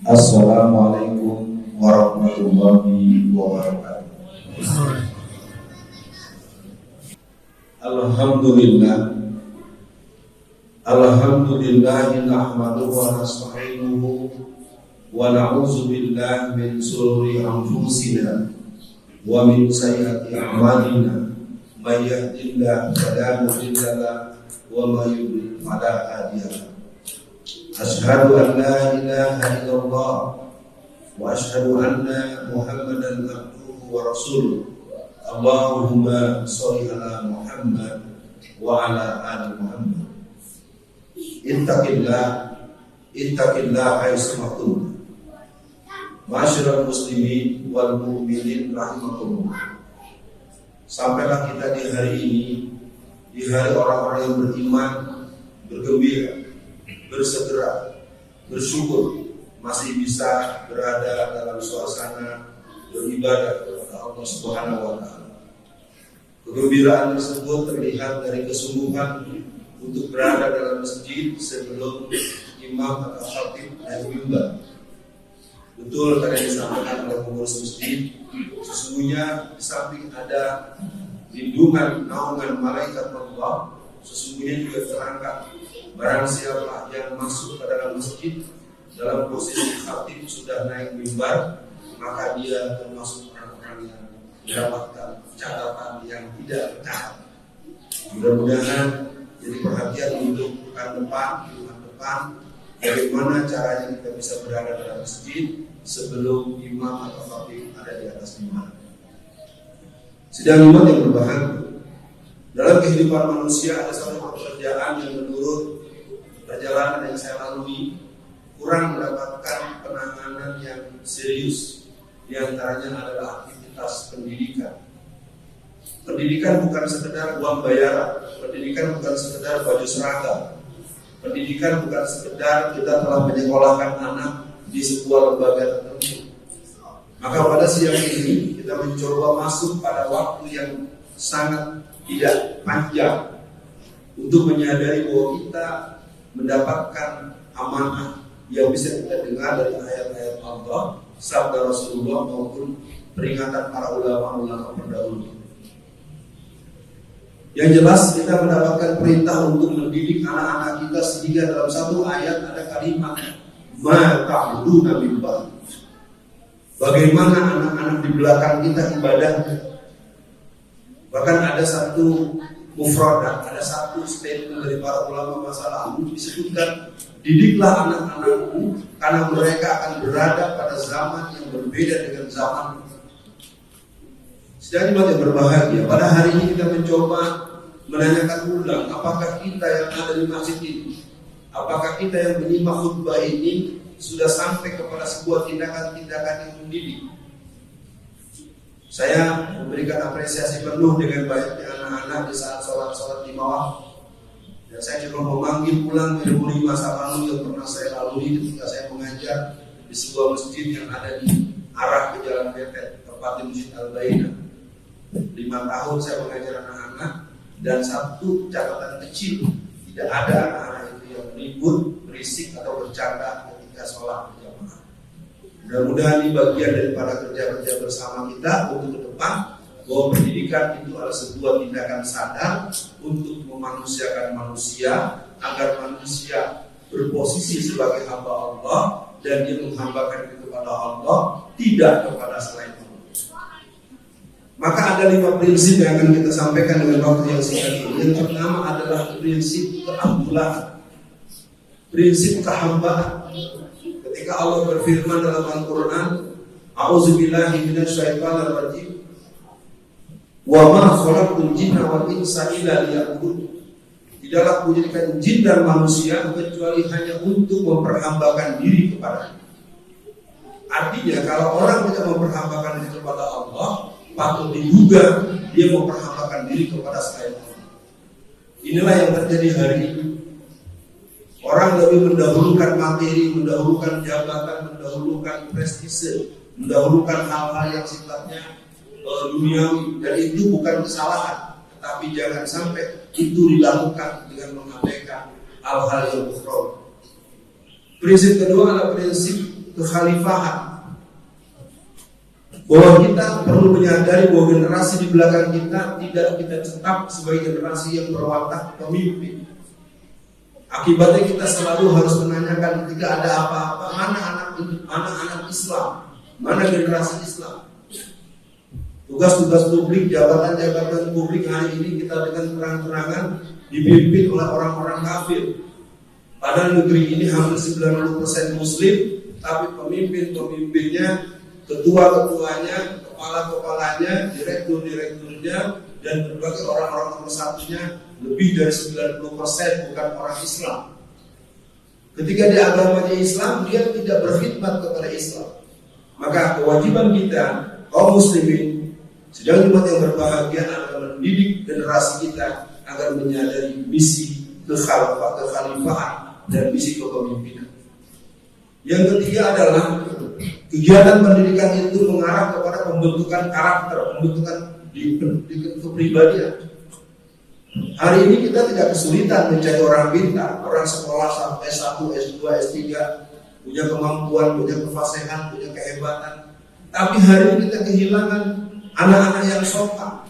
Assalamualaikum warahmatullahi wabarakatuh. Alhamdulillah nahmaduhu wa nasta'inuhu wa na'udzu billahi min shururi anfusina wa min sayyiati a'malina may yahdihillahu fala mudilla lahu wa may yudlil fala hadiya lahu. Asyhadu an la ilaha illallah wa asyhadu anna Muhammadan abduhu wa rasuluh. Allahumma sholli ala Muhammad wa ala ali Muhammad. Ittaqillah haitsu Ma'asyiral muslimin wal mu'minin rahimakumullah. Sampailah kita di hari ini, di hari orang-orang yang beriman, bergembira, bersegera, bersyukur masih bisa berada dalam suasana beribadah kepada Allah Subhanahu wa taala. Kegembiraan tersebut terlihat dari kesungguhan untuk berada dalam masjid sebelum imam atau khatib naik mimbar. Betul tadi disampaikan oleh pengurus masjid, sesungguhnya di samping ada lindungan naungan malaikat Allah, sesungguhnya juga terangkat barang siapa yang masuk ke dalam masjid dalam posisi khatib sudah naik mimbar, maka dia termasuk orang-orang yang mendapatkan catatan yang tidak tercatat. Mudah-mudahan jadi perhatian untuk pekan depan bagaimana caranya kita bisa berada dalam masjid sebelum imam atau khatib ada di atas mimbar. Sidang umat yang berbahagia, dalam kehidupan manusia ada satu pekerjaan yang menurut perjalanan yang saya lalui kurang mendapatkan penanganan yang serius. Di antaranya adalah aktivitas pendidikan. Pendidikan bukan sekedar uang bayaran, pendidikan bukan sekedar baju seragam, pendidikan bukan sekedar kita telah menyekolahkan anak di sebuah lembaga tertentu. Maka pada siang ini kita mencoba masuk pada waktu yang sangat tidak panjang untuk menyadari bahwa kita mendapatkan amanah yang bisa kita dengar dari ayat-ayat Allah, sabda Rasulullah maupun peringatan para ulama-ulama terdahulu. Yang jelas kita mendapatkan perintah untuk mendidik anak-anak kita sehingga dalam satu ayat ada kalimat ma ta'buduna min ba'd. Bagaimana anak-anak di belakang kita ibadahnya. Bahkan ada satu mufradat, ada satu statement dari para ulama masa lalu disebutkan, didiklah anak-anakmu karena mereka akan berada pada zaman yang berbeda dengan zaman. Sedang yang berbahagia, pada hari ini kita mencoba menanyakan ulang, apakah kita yang ada di masjid ini, apakah kita yang menyimak khutbah ini sudah sampai kepada sebuah tindakan-tindakan yang mendidik. Saya memberikan apresiasi penuh dengan banyaknya anak-anak di saat sholat di bawah. Dan saya juga memanggil pulang memori masa lalu yang pernah saya lalui ketika saya mengajar di sebuah masjid yang ada di arah ke Jalan Pepet, tepat di Masjid Al-Baina. 5 tahun saya mengajar anak-anak dan satu catatan kecil, tidak ada anak-anak itu yang ribut, berisik atau bercanda ketika sholat berjamaah. Mudah-mudahan ini bagian daripada kerja-kerja bersama kita untuk ke depan, bahwa pendidikan itu adalah sebuah tindakan sadar untuk memanusiakan manusia agar manusia berposisi sebagai hamba Allah dan dia menghambakan itu kepada Allah, tidak kepada selain Allah. Maka ada 5 prinsip yang akan kita sampaikan dengan waktu yang singkat ini. Yang pertama adalah prinsip keabdulan, prinsip kehambaan. Ketika Allah berfirman dalam Al-Quran, a'udzubillahi minasyaitonir rajim, wa ma khalaqtul jinna wal insa illa liya'budun. Tidaklah kujadikan jin dan manusia kecuali hanya untuk memperhambakan diri kepada. Artinya kalau orang tidak memperhambakan diri kepada Allah, patut diduga dia memperhambakan diri kepada selain Allah. Inilah yang terjadi hari ini. Orang lebih mendahulukan materi, mendahulukan jabatan, mendahulukan prestise, mendahulukan hal-hal yang sifatnya duniawi, dan itu bukan kesalahan. Tetapi jangan sampai itu dilakukan dengan mengabaikan hal-hal yang ukhrawi. Prinsip kedua adalah prinsip kekhalifahan. Bahwa kita perlu menyadari bahwa generasi di belakang kita tidak kita cetak sebagai generasi yang berwatak pemimpin. Akibatnya kita selalu harus menanyakan ketika ada apa-apa, mana anak Islam, mana generasi Islam. Tugas-tugas publik, jabatan-jabatan publik hari ini kita dengan terang-terangan dipimpin oleh orang-orang kafir. Padahal negeri ini hampir 90% Muslim, tapi pemimpin-pemimpinnya, ketua-ketuanya, kepala-kepalanya, direktur-direkturnya, dan berbagai orang-orang nomor satunya lebih dari 90% bukan orang Islam. Ketika di agamanya Islam, dia tidak berkhidmat kepada Islam. Maka kewajiban kita, kaum muslimin, sedang umat yang berbahagia adalah mendidik generasi kita agar menyadari misi kekhalifahan dan misi kepemimpinan. Yang ketiga adalah kegiatan pendidikan itu mengarah kepada pembentukan karakter, pembentukan di kepribadian. Hari ini kita tidak kesulitan mencari orang pintar, orang sekolah sampai S1, S2, S3, punya kemampuan, punya kefasihan, punya kehebatan. Tapi hari ini kita kehilangan anak-anak yang sopan,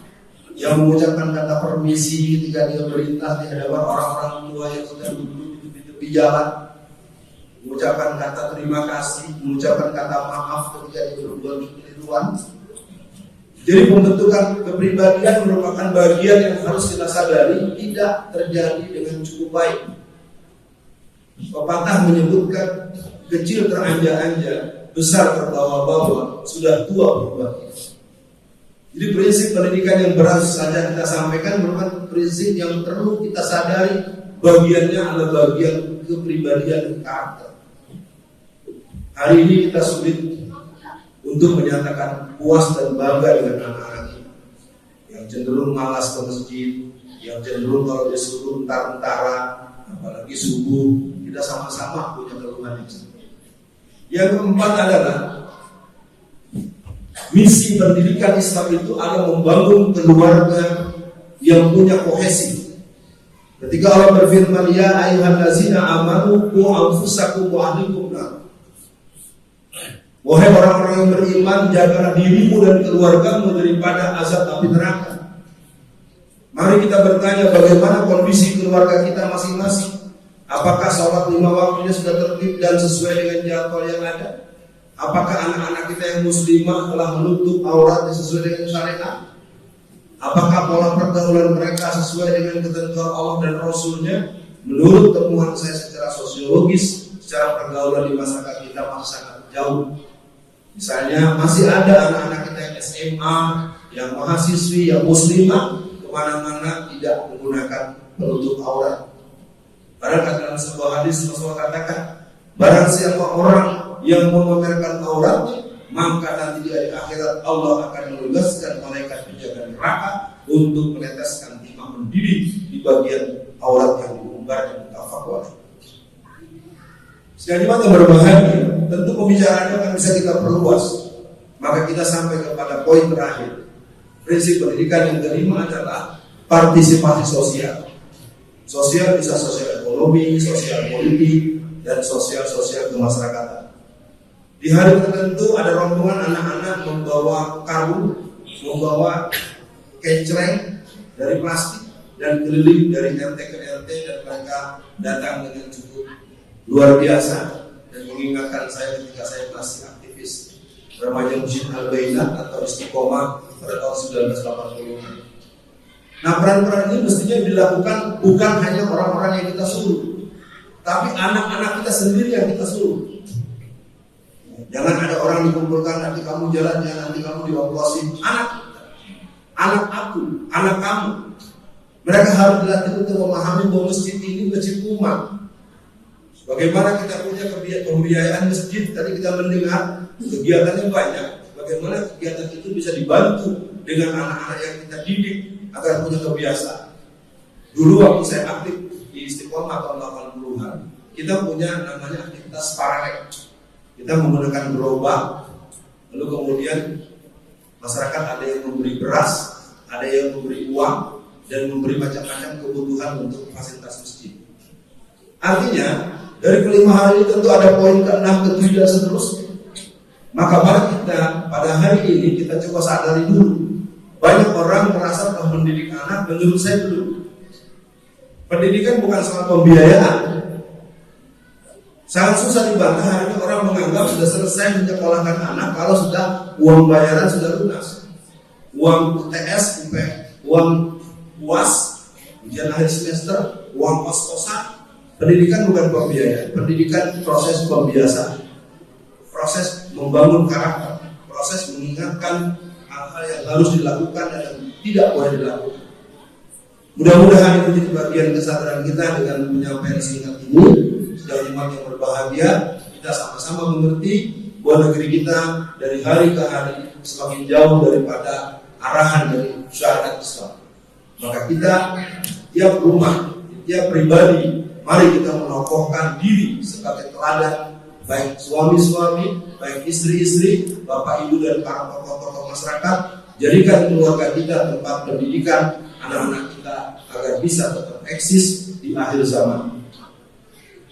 yang mengucapkan kata permisi ketika dia melintas di hadapan orang-orang tua yang sedang duduk di tepi jalan, mengucapkan kata terima kasih, mengucapkan kata maaf ketika dia berbuat kekeliruan. Jadi pembentukan kepribadian merupakan bagian yang harus kita sadari tidak terjadi dengan cukup baik. Pepatah menyebutkan kecil teranja-anja, besar terbawa-bawa, sudah tua berubah. Jadi prinsip pendidikan yang baru saja kita sampaikan merupakan prinsip yang perlu kita sadari bagiannya adalah bagian kepribadian dan karakter. Hari ini kita sulit untuk menyatakan puas dan bangga dengan anak-anak ini yang cenderung malas ke masjid, yang cenderung kalau disuruh entar-entaran, apalagi subuh, kita sama-sama punya keluhan itu. Yang keempat adalah misi pendidikan Islam itu adalah membangun keluarga yang punya kohesi. Ketika Allah berfirman, ya ayyuhallazina amanu qu anfusakum wa ahlikum nar. Wahai orang-orang yang beriman, jagalah dirimu dan keluargamu daripada azab api neraka. Mari kita bertanya bagaimana kondisi keluarga kita masing-masing. Apakah sholat 5 waktunya sudah tertib dan sesuai dengan jadwal yang ada? Apakah anak-anak kita yang muslimah telah menutup auratnya sesuai dengan syariat? Apakah pola pergaulan mereka sesuai dengan ketentuan Allah dan Rasulnya? Menurut temuan saya secara sosiologis, secara pergaulan di masyarakat kita masih sangat jauh. Misalnya masih ada anak-anak kita yang SMA, yang mahasiswi, yang muslimah, kemana-mana tidak menggunakan penutup aurat. Padahal dalam sebuah hadis Rasulullah katakan, barang siapa orang yang memamerkan auratnya, maka nanti di akhirat Allah akan menugaskan malaikat penjaga neraka untuk meneteskan timah mendidih di bagian aurat yang diumbar dan mutafaq. Sekali yang berbahagia, tentu pembicaraannya akan bisa kita perluas. Maka kita sampai kepada poin terakhir. Prinsip pendidikan yang kelima adalah partisipasi sosial. Sosial bisa sosial ekonomi, sosial politik, dan sosial kemasyarakatan. Di hari tertentu ada rombongan anak-anak membawa karung, membawa kecreng dari plastik dan keliling dari RT ke RT, dan mereka datang dengan cukup luar biasa dan mengingatkan saya ketika saya masih aktivis remaja Masjid Al-Bainat atau Istiqomah pada tahun 1980. Nah, peran-peran ini mestinya dilakukan bukan hanya orang-orang yang kita suruh, tapi anak-anak kita sendiri yang kita suruh. Jangan ada orang dikumpulkan, nanti kamu jalannya, nanti kamu diongkosin. Anak aku, anak kamu. Mereka harus dilatih untuk memahami bahwa masjid ini masjid umat. Bagaimana kita punya pembiayaan masjid, tadi kita mendengar kegiatannya banyak. Bagaimana kegiatan itu bisa dibantu dengan anak-anak yang kita didik agar punya kebiasaan. Dulu waktu saya aktif di Istiqomah tahun 80-an, kita punya namanya aktivitas paralel. Kita menggunakan gerobak, lalu kemudian masyarakat ada yang memberi beras, ada yang memberi uang, dan memberi macam-macam kebutuhan untuk fasilitas masjid. Artinya Dari kelima hal ini tentu ada poin ke-6, ke-7 dan seterusnya. Maka mari kita pada hari ini kita coba sadari dulu. Banyak orang merasa bahwa mendidik anak, menurut saya dulu, pendidikan bukan soal pembiayaan. Sangat susah dibantah hari ini orang menganggap sudah selesai menyekolahkan anak kalau sudah uang bayaran sudah lunas. Uang UTS, uang UAS, ujian akhir semester, uang kos-kosan. Pendidikan bukan pembiayaan, pendidikan proses pembiasaan, proses membangun karakter, proses mengingatkan hal-hal yang harus dilakukan dan yang tidak boleh dilakukan. Mudah-mudahan itu menjadi bagian kesadaran kita dengan penyampaian singkat ini. Sudah jemaat yang berbahagia, kita sama-sama mengerti bahwa negeri kita dari hari ke hari semakin jauh daripada arahan dari syariat Islam. Maka kita tiap rumah, tiap pribadi, mari kita menokohkan diri sebagai teladan, baik suami-suami, baik istri-istri, bapak ibu dan para tokoh-tokoh masyarakat. Jadikan keluarga kita tempat pendidikan anak-anak kita agar bisa tetap eksis di akhir zaman.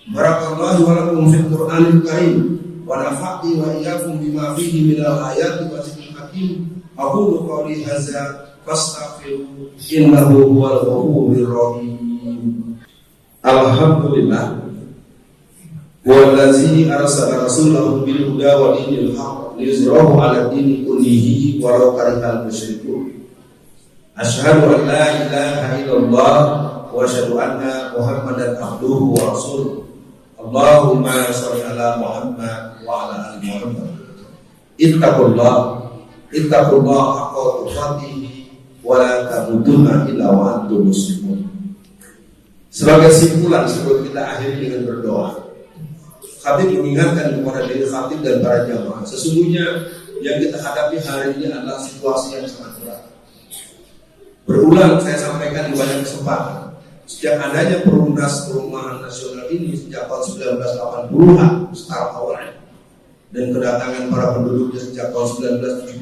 Barakallahu wa lakum fil Qur'anil Karim wa nafa'ni wa iyyakum bima fihi minal ayati wa dzikril hakim. Aqulu qawli hadza fastaghfiru innahu huwal ghafurur rahim. Alhamdulillah wallazi arsala rasulahu bil huda wa dinil haqq liyuzhirahu 'ala dini kullihi walau karihal musyrikun. Asyhadu an la ilaha illallah wa asyhadu anna Muhammadan abduhu wa rasuluh. Allahumma shalli ala Muhammad wa ala ali Muhammad. Ittaqullah haqqa tuqatih wa la tamutunna illa wa antum muslimun. Sebagai simpulan sebelum kita akhiri dengan berdoa, khatib mengingatkan kepada diri khatib dan para jamaah, sesungguhnya yang kita hadapi hari ini adalah situasi yang sangat berat. Berulang saya sampaikan di banyak kesempatan, sejak adanya Perumnas Perumahan Nasional ini sejak tahun 1980-an start awalnya, dan kedatangan para penduduknya sejak tahun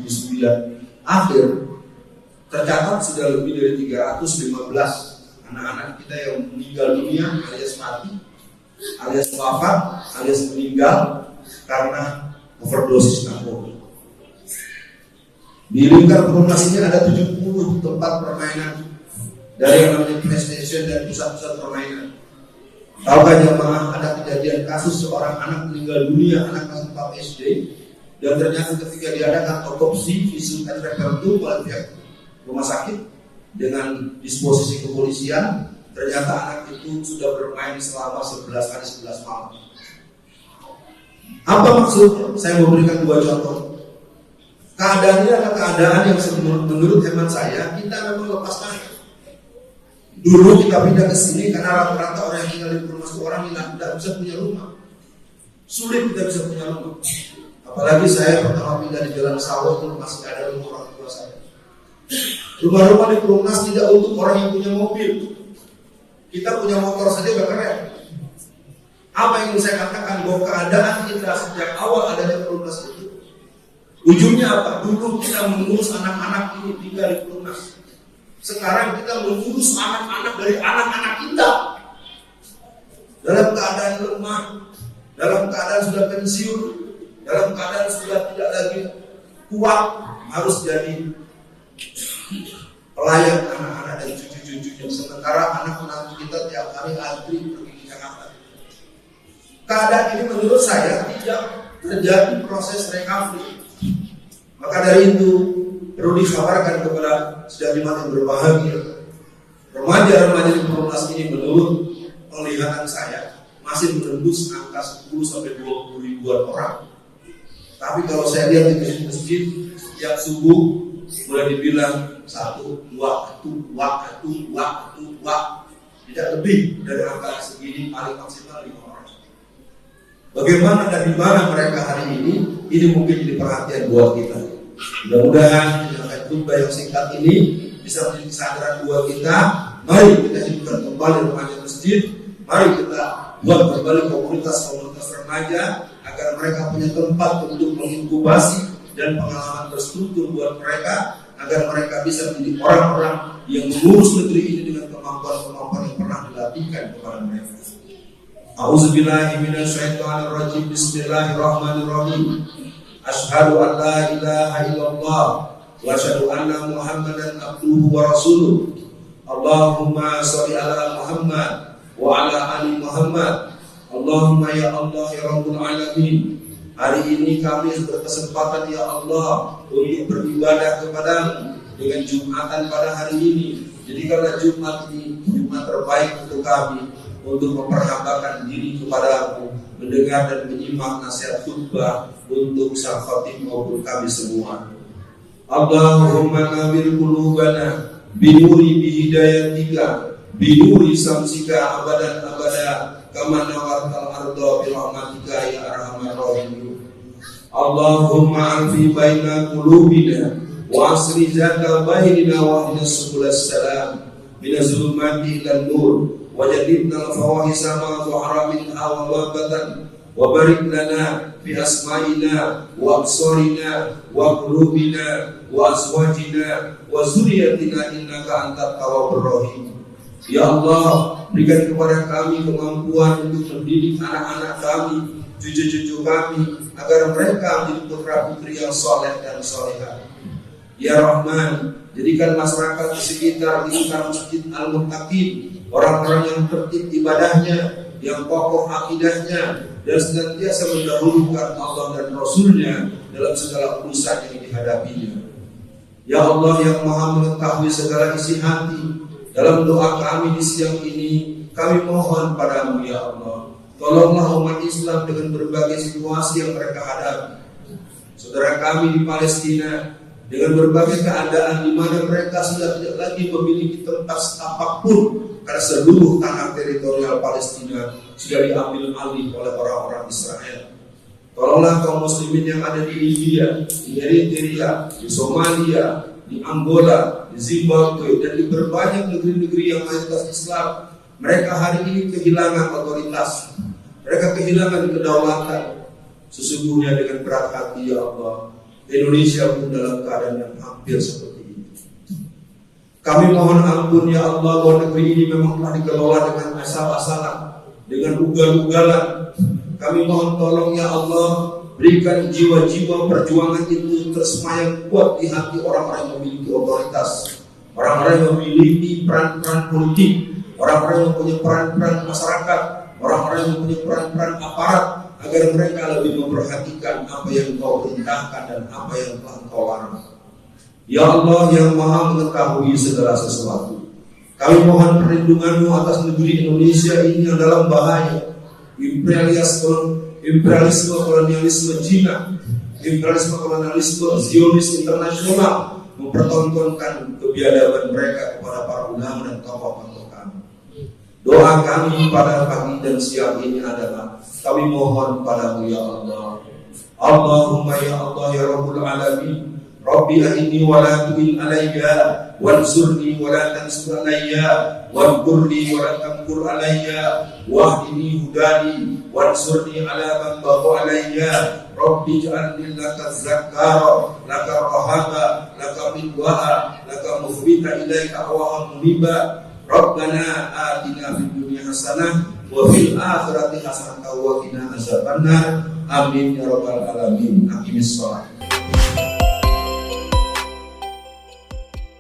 1979 akhir, tercatat sudah lebih dari 315 anak-anak kita yang meninggal dunia alias mati, alias wafat, alias meninggal karena overdosis narkoba. Di lingkar Perumnas ini ada 70 tempat permainan, dari yang namanya PlayStation dan pusat-pusat permainan. Tahukah jamaah ada kejadian kasus seorang anak meninggal dunia, anak kelas 4 SD, dan ternyata ketika diadakan otopsi visum et repertum oleh pihak rumah sakit dengan disposisi kepolisian, ternyata anak itu sudah bermain selama 11 hari 11 malam. Apa maksudnya? Saya memberikan dua contoh. Keadaan ini adalah keadaan yang menurut hemat saya kita memang lepaskan. Dulu kita pindah ke sini karena rata-rata orang yang tinggal di rumah orang tidak bisa punya rumah. Sulit kita bisa punya rumah. Apalagi saya pertama pindah di Jalan Sawah itu masih ada rumah orang tua saya. Rumah-rumah di Perumnas tidak untuk orang yang punya mobil. Kita punya motor saja udah keren. Apa yang saya katakan bahwa keadaan kita sejak awal adanya Perumnas itu, ujungnya apa? Dulu kita mengurus anak-anak ini tinggal di Perumnas. Sekarang kita mengurus anak-anak dari anak-anak kita dalam keadaan lemah, dalam keadaan sudah pensiun, dalam keadaan sudah tidak lagi kuat, harus jadi pelayan anak-anak dan cucu-cucunya. Sementara anak-anak kita tiap hari antri pergi ke Jakarta. Keadaan ini menurut saya tidak terjadi proses recovery. Maka dari itu perlu dikhabarkan kepada setiap jemaat yang berbahagia, remaja-remaja di Perumnas ini menurut penglihatan saya masih menembus angka 10 sampai 20 ribuan orang. Tapi kalau saya lihat di masjid setiap subuh mulai dibilang 1, 2, 1, 2, 1, 2, 1, 2, tidak lebih dari angka segini, paling maksimal 5 orang. Bagaimana dan di mana mereka hari ini? Ini mungkin jadi perhatian buat kita. Mudah-mudahan dengan khutbah yang singkat ini bisa menjadi kesadaran buat kita. Mari kita hidupkan kembali remaja masjid. Mari kita buat kembali komunitas-komunitas remaja agar mereka punya tempat untuk menginkubasi dan pengalaman terstruktur buat mereka, agar mereka bisa menjadi orang-orang yang mengurus negeri ini dengan kemampuan-kemampuan yang pernah dilatihkan kepada mereka. A'udzubillahi minasyaitonirrajim. Bismillahirrahmanirrahim. Asyhadu an la ilaha illallah wa asyhadu anna Muhammadan abduhu wa rasuluh. Allahumma shalli ala Muhammad wa ala ali Muhammad. Allahumma ya Allah ya Rabbul alamin. Hari ini kami berkesempatan ya Allah untuk beribadah kepadamu dengan Jumatan pada hari ini. Jadi karena Jumat ini Jumat terbaik untuk kami, untuk memperhambakan diri kepadamu, mendengar dan menyimak nasihat khutbah untuk sang khatib maupun kami semua. Allahumma nawwir qulubana binuri bihidayatika binuri samsika abadan abada kama nawartal arda bi rahmatika ya arhamar rahimin. Allahumma anfi baina qulubina wa asri zata bainina wa ihdinas subulas salam minaz zulumati ilan nur wajadibna al-fawahisa ma zuhara minha wa ma batan wa barik lana fi asma'ina wa absarina wa qulubina wa azwajina wa zurriyatina innaka antat tawwabur rahim. Ya Allah, berikan kepada kami kemampuan untuk mendidik anak-anak kami, cucu-cucu kami, agar mereka menjadi putra-putri yang soleh dan solehah. Ya Rahman, jadikan masyarakat di sekitar lingkar Masjid Al-Muttaqin orang-orang yang tertib ibadahnya, yang kokoh akidahnya, dan senantiasa mendahulukan Allah dan Rasulnya dalam segala urusan yang dihadapinya. Ya Allah yang Maha mengetahui segala isi hati, dalam doa kami di siang ini, kami mohon padamu ya Allah, tolonglah umat Islam dengan berbagai situasi yang mereka hadapi. Saudara kami di Palestina dengan berbagai keadaan di mana mereka sudah tidak lagi memiliki tempat apapun karena seluruh tanah teritorial Palestina sudah diambil alih oleh orang-orang Israel. Tolonglah kaum muslimin yang ada di India, di Eritrea, di Somalia, di Angola, di Zimbabwe, dan di berbagai negeri-negeri yang mayoritas Islam. Mereka hari ini kehilangan otoritas, mereka kehilangan kedaulatan. Sesungguhnya dengan berat hati ya Allah, Indonesia pun dalam keadaan yang hampir seperti ini. Kami mohon ampun ya Allah, bahwa negeri ini memang telah dikelola dengan asal-asalan, dengan ugal-ugalan. Kami mohon tolong ya Allah, berikan jiwa-jiwa perjuangan itu tersemayam kuat di hati orang-orang yang memiliki otoritas, orang-orang yang memiliki peran-peran politik, orang-orang yang punya peran-peran masyarakat, orang-orang yang punya peran-peran aparat, agar mereka lebih memperhatikan apa yang Engkau perintahkan dan apa yang telah Engkau larang. Ya Allah yang Maha mengetahui segala sesuatu, kami mohon perlindungan-Mu atas negeri Indonesia ini yang dalam bahaya imperialisme kolonialisme Cina, imperialisme kolonialisme Zionis internasional mempertontonkan kebiadaban mereka kepada para ulama dan tokoh-tokoh kami. Doa kami pada pagi dan siang ini adalah kami mohon padamu ya Allah. Allahumma ya Allah ya Rabbul alamin, Rabbi a'inni wa la tu'in alayya wansurni wa la tansur alayya wankurni wa la tamkur alayya wahdini hudani wansurni ala man bagha alayya Rabbi ja'alni laka zakkara laka rahaba laka midwa'a laka mukhbita ilaika wa muniba Rabbana atina fid dunya hasanah wa fil akhirati hasanah wa qina azabannar. Amin ya rabbal alamin. Aqimis shalah.